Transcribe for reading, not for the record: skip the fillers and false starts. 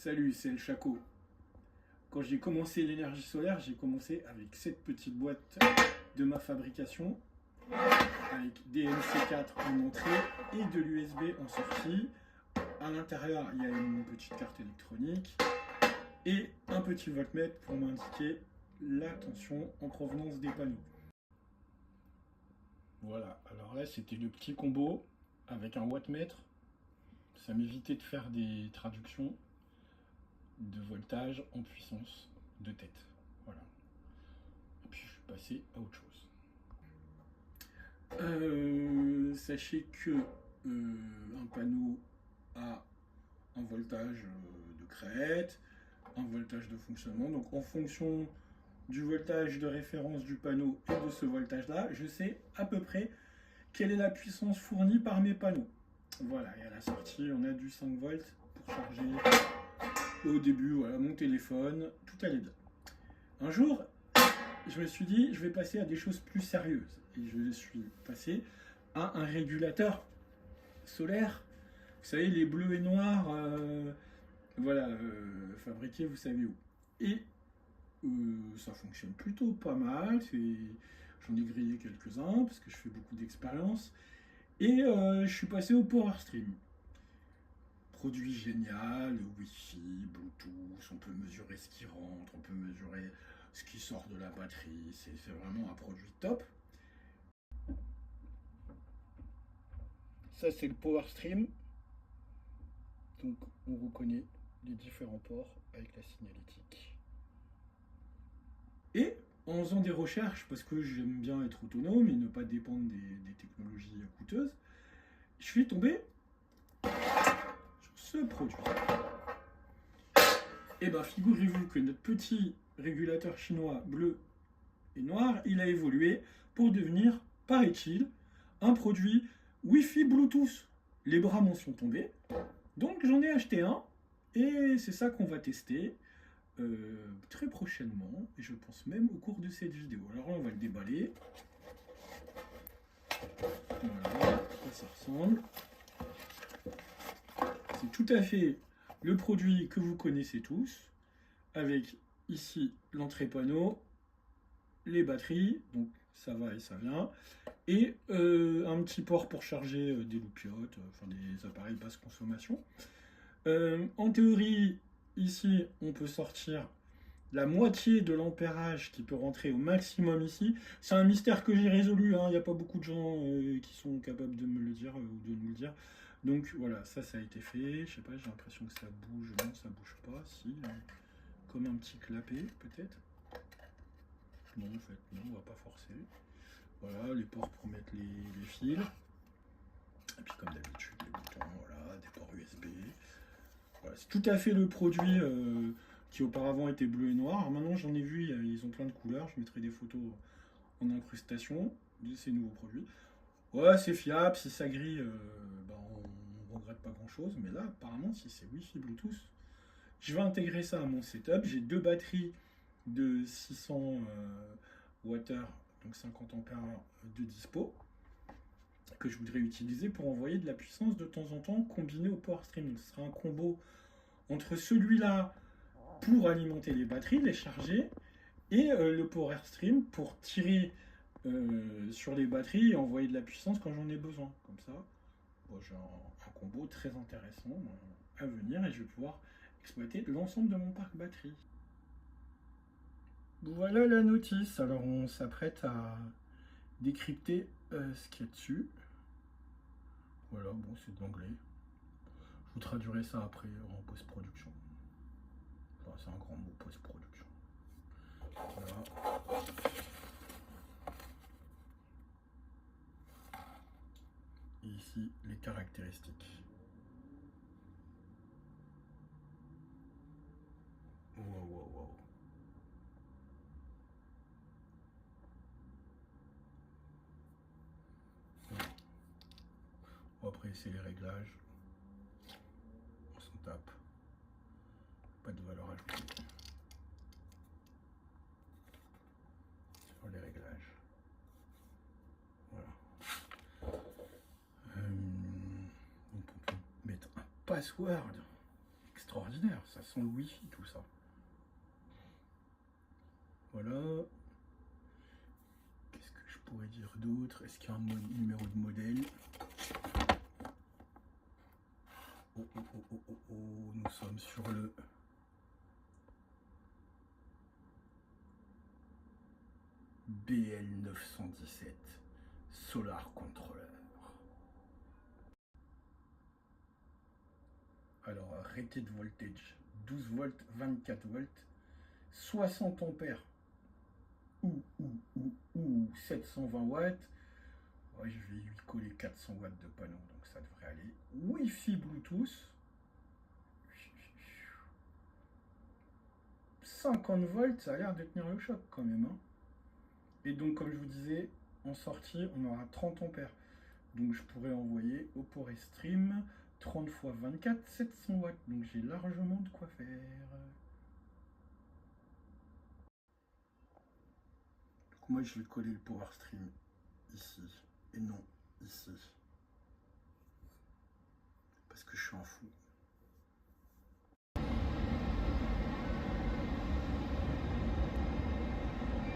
Salut, c'est le Chaco. Quand j'ai commencé l'énergie solaire, j'ai commencé avec cette petite boîte de ma fabrication, avec des NC4 en entrée et de l'USB en sortie. À l'intérieur, il y a une petite carte électronique et un petit voltmètre pour m'indiquer la tension en provenance des panneaux. Voilà, alors là c'était le petit combo avec un wattmètre. Ça m'évitait de faire des traductions de voltage en puissance de tête. Voilà. Et puis je suis passé à autre chose. Sachez que un panneau a un voltage de crête, un voltage de fonctionnement. Donc en fonction du voltage de référence du panneau et de ce voltage-là, je sais à peu près quelle est la puissance fournie par mes panneaux. Voilà, et à la sortie, on a du 5 volts pour charger. Au début, voilà, mon téléphone, tout allait bien. Un jour, je me suis dit, je vais passer à des choses plus sérieuses. Et je suis passé à un régulateur solaire. Vous savez, les bleus et noirs, voilà, fabriqués, vous savez où. Et ça fonctionne plutôt pas mal. J'en ai grillé quelques-uns parce que je fais beaucoup d'expérience. Et je suis passé au Power Stream. Produit génial, Wi-Fi, Bluetooth, on peut mesurer ce qui rentre, on peut mesurer ce qui sort de la batterie, c'est vraiment un produit top. Ça c'est le Power Stream, donc on reconnaît les différents ports avec la signalétique. Et en faisant des recherches, parce que j'aime bien être autonome et ne pas dépendre des technologies coûteuses, je suis tombé sur ce produit. Et bien figurez-vous que notre petit régulateur chinois bleu et noir, il a évolué pour devenir, paraît-il, un produit Wi-Fi Bluetooth. Les bras m'en sont tombés, donc j'en ai acheté un, et c'est ça qu'on va tester très prochainement, et je pense même au cours de cette vidéo. Alors là, on va le déballer. Voilà, à quoi ça ressemble. C'est tout à fait le produit que vous connaissez tous, avec ici l'entrée panneau, les batteries, donc ça va et ça vient, et un petit port pour charger des loupiotes, enfin des appareils basse consommation. En théorie, ici, on peut sortir la moitié de l'ampérage qui peut rentrer au maximum ici. C'est un mystère que j'ai résolu, hein. Il n'y a pas beaucoup de gens qui sont capables de me le dire ou de nous le dire. Donc voilà, ça a été fait. Je sais pas, j'ai l'impression que ça bouge. Non, ça bouge pas. Si, comme un petit clapet, peut-être. Non, en fait, non, on va pas forcer. Voilà, les ports pour mettre les fils. Et puis comme d'habitude, les boutons, voilà, des ports USB. Voilà, c'est tout à fait le produit qui auparavant était bleu et noir. Alors maintenant, j'en ai vu, ils ont plein de couleurs. Je mettrai des photos en incrustation de ces nouveaux produits. Ouais, c'est fiable. Si ça grille, ben, on regrette pas grand-chose. Mais là, apparemment, si c'est Wi-Fi Bluetooth, je vais intégrer ça à mon setup. J'ai deux batteries de 600 Wh, donc 50 ampères de dispo, que je voudrais utiliser pour envoyer de la puissance de temps en temps combinée au Power Stream. Donc ce sera un combo entre celui-là pour alimenter les batteries, les charger, et le Power Stream pour tirer sur les batteries et envoyer de la puissance quand j'en ai besoin. Comme ça, bon, j'ai un combo très intéressant à venir et je vais pouvoir exploiter l'ensemble de mon parc batterie. Voilà la notice. Alors on s'apprête à décrypter ce qu'il y a dessus. Voilà, bon, c'est de l'anglais. Je vous traduirai ça après en post-production. Enfin, c'est un grand mot, post-production. Voilà. Et ici, les caractéristiques. Wow, wow, wow. Bon, après, c'est les réglages. On s'en tape. Pas de valeur ajoutée. Sur les réglages. Voilà. Donc on peut mettre un password extraordinaire, ça sent le Wi-Fi tout ça. Voilà. Qu'est-ce que je pourrais dire d'autre? Est-ce qu'il y a un numéro de modèle? Oh, oh, oh, oh, oh, oh, nous sommes sur le BL917 Solar Controller. Alors, rated voltage 12 volts, 24 volts, 60 ampères ou 720 watts. Ouais, je vais lui coller 400 watts de panneau, donc ça devrait aller. Wi-Fi Bluetooth. 50 volts, ça a l'air de tenir le choc quand même. Hein. Et donc, comme je vous disais, en sortie, on aura 30 ampères. Donc, je pourrais envoyer au port stream 30 x 24, 700 watts. Donc, j'ai largement de quoi faire. Donc, moi, je vais coller le power stream ici et non ici. Parce que je suis un fou.